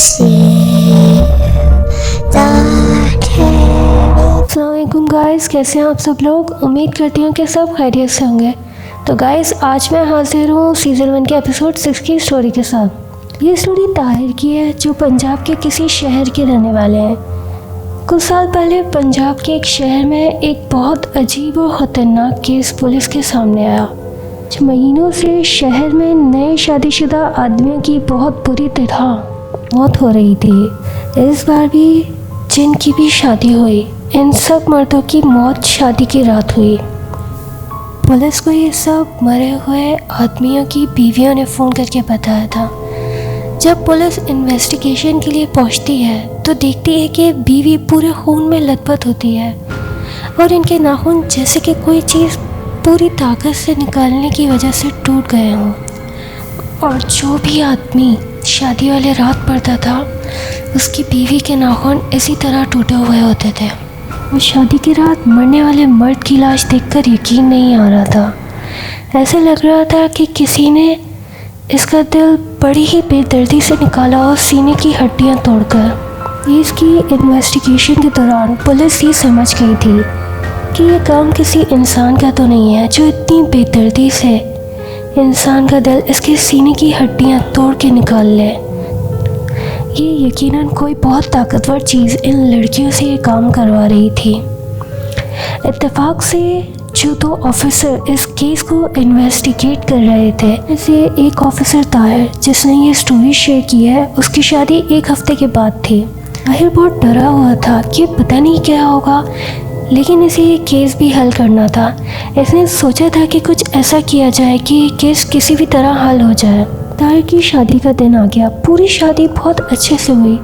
अस्सलामुअलैकुम गाइस, कैसे हैं आप सब लोग। उम्मीद करती हूँ कि सब खैरियत से होंगे। तो गाइस, आज मैं हाजिर हूँ सीज़न 1 के एपिसोड 6 की स्टोरी के साथ। ये स्टोरी ताहिर की है, जो पंजाब के किसी शहर के रहने वाले हैं। कुछ साल पहले पंजाब के एक शहर में एक बहुत अजीब और ख़तरनाक केस पुलिस के सामने आया। कुछ महीनों से शहर में नए शादीशुदा आदमियों की बहुत बुरी तरह मौत हो रही थी। इस बार भी जिनकी भी शादी हुई, इन सब मर्दों की मौत शादी की रात हुई। पुलिस को ये सब मरे हुए आदमियों की बीवियों ने फ़ोन करके बताया था। जब पुलिस इन्वेस्टिगेशन के लिए पहुंचती है तो देखती है कि बीवी पूरे खून में लथपथ होती है और इनके नाखून जैसे कि कोई चीज़ पूरी ताकत से निकालने की वजह से टूट गए हों। और जो भी आदमी शादी वाले रात पड़ता था, उसकी बीवी के नाखून इसी तरह टूटे हुए होते थे। वो शादी की रात मरने वाले मर्द की लाश देखकर यकीन नहीं आ रहा था। ऐसा लग रहा था कि किसी ने इसका दिल बड़ी ही बेदर्दी से निकाला और सीने की हड्डियां तोड़कर। इसकी इन्वेस्टिगेशन के दौरान पुलिस ये समझ गई थी कि ये काम किसी इंसान का तो नहीं है, जो इतनी बेदर्दी से इंसान का दिल इसके सीने की हड्डियां तोड़ के निकाल ले। ये यकीनन कोई बहुत ताकतवर चीज़ इन लड़कियों से ये काम करवा रही थी। इत्तेफाक से जो दो ऑफिसर इस केस को इन्वेस्टिगेट कर रहे थे, जैसे एक ऑफिसर ताहिर जिसने ये स्टोरी शेयर की है, उसकी शादी एक हफ्ते के बाद थी। ताहिर बहुत डरा हुआ था कि पता नहीं क्या होगा, लेकिन इसे ये केस भी हल करना था। इसने सोचा था कि कुछ ऐसा किया जाए कि ये केस किसी भी तरह हल हो जाए। ताहिर की शादी का दिन आ गया। पूरी शादी बहुत अच्छे से हुई,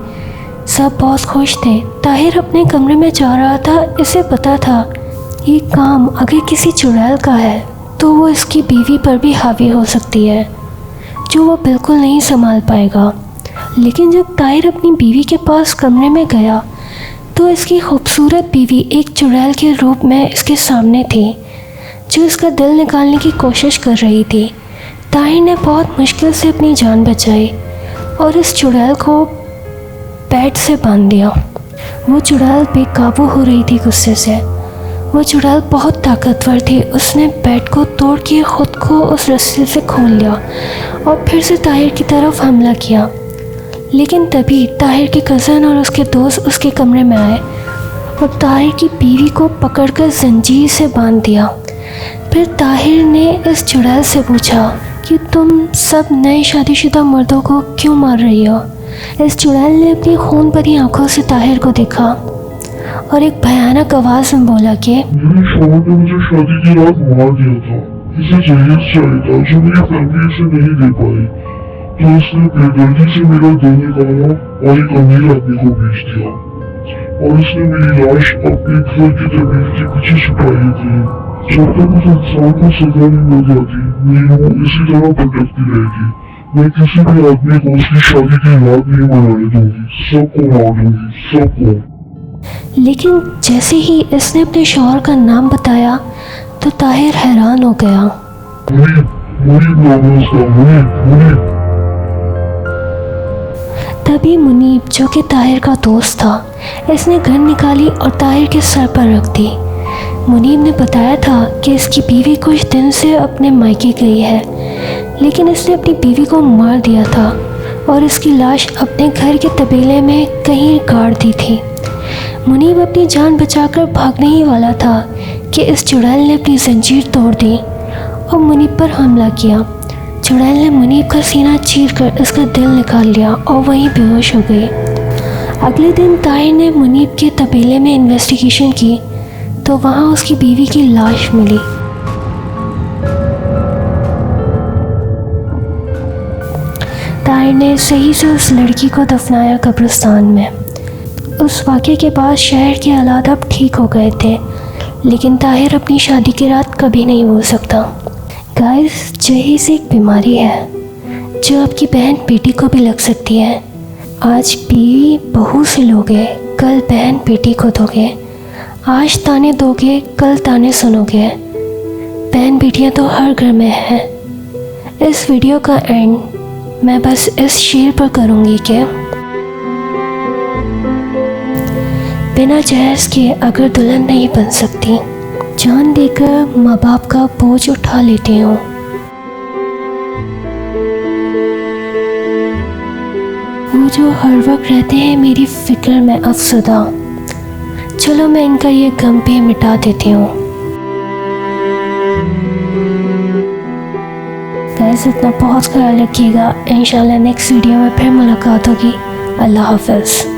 सब बहुत खुश थे। ताहिर अपने कमरे में जा रहा था। इसे पता था ये काम अगर किसी चुड़ैल का है तो वो इसकी बीवी पर भी हावी हो सकती है, जो वो बिल्कुल नहीं संभाल पाएगा। लेकिन जब ताहिर अपनी बीवी के पास कमरे में गया तो इसकी खूबसूरत बीवी एक चुड़ैल के रूप में इसके सामने थी, जो इसका दिल निकालने की कोशिश कर रही थी। ताहिर ने बहुत मुश्किल से अपनी जान बचाई और इस चुड़ैल को बेड से बांध दिया। वो चुड़ैल बेकाबू हो रही थी गुस्से से। वो चुड़ैल बहुत ताकतवर थी। उसने बेड को तोड़ के खुद को उस रस्सी से खोल लिया और फिर से ताहिर की तरफ हमला किया। लेकिन तभी ताहिर के कज़न और उसके दोस्त उसके कमरे में आए और ताहिर की बीवी को पकड़कर जंजीर से बांध दिया। फिर ताहिर ने इस चुड़ैल से पूछा कि तुम सब नए शादीशुदा मर्दों को क्यों मार रही हो। इस चुड़ैल ने अपनी खून भरी आंखों से ताहिर को देखा और एक भयानक आवाज़ में बोला कि मेरे शौहर ने मुझे शादी की रात मार दिया था। इसे जहेज चाहिए था जो मेरी फैमिली इसे नहीं दे पाई, तो इसने बेदर्दी से मेरा दिल निकाला और एक अमीर आदमी को बेच दिया और इसने मेरी लाश अपने घर की दरवाजे के पीछे छुपाई थी। जब तक उस इंसान को सजा नहीं मिल जाती, मेरी रूह इसी तरह भटकती रहेगी। मैं किसी भी आदमी को उसकी शादी की रात नहीं मनाने दूंगी। सबको मार दूंगी, सबको। लेकिन जैसे ही इसने अपने शौहर का नाम बताया तो ताहिर हैरान हो गया। मुनीब नाम है उसका, मुनीब। तभी मुनीब, जो कि ताहिर का दोस्त था, इसने गन निकाली और ताहिर के सर पर रख दी। मुनीब ने बताया था कि इसकी बीवी कुछ दिन से अपने मायके गई है, लेकिन इसने अपनी बीवी को मार दिया था और इसकी लाश अपने घर के तबेले में कहीं गाड़ दी थी। मुनीब अपनी जान बचाकर भागने ही वाला था कि इस चुड़ैल ने अपनी जंजीर तोड़ दी और मुनीब पर हमला किया। चुड़ैल ने मुनीब का सीना चीरकर इसका दिल निकाल लिया और वहीं बेहोश हो गई। अगले दिन ताहिर ने मुनीब के तबेले में इन्वेस्टिगेशन की तो वहाँ उसकी बीवी की लाश मिली। ताहिर ने सही से उस लड़की को दफनाया कब्रिस्तान में। उस वाक़े के बाद शहर के हालात अब ठीक हो गए थे, लेकिन ताहिर अपनी शादी की रात कभी नहीं भूल सकता। गाइस, जहेज एक बीमारी है जो आपकी बहन बेटी को भी लग सकती है। आज बीवी बहू से लोगे, कल बहन बेटी को दोगे। आज ताने दोगे, कल ताने सुनोगे। बहन बेटियां तो हर घर में हैं। इस वीडियो का एंड मैं बस इस शेर पर करूँगी कि बिना जहेज के अगर दुल्हन नहीं बन सकती, जान देकर माँ बाप का बोझ उठा लेती हूँ। वो जो हर वक्त रहते हैं मेरी फिक्र में अफसुदा, चलो मैं इनका ये गम भी मिटा देती हूँ। गाइस इतना बहुत ख्याल रखिएगा। इंशाल्लाह नेक्स्ट वीडियो में फिर मुलाकात होगी। अल्लाह हाफ़िज़।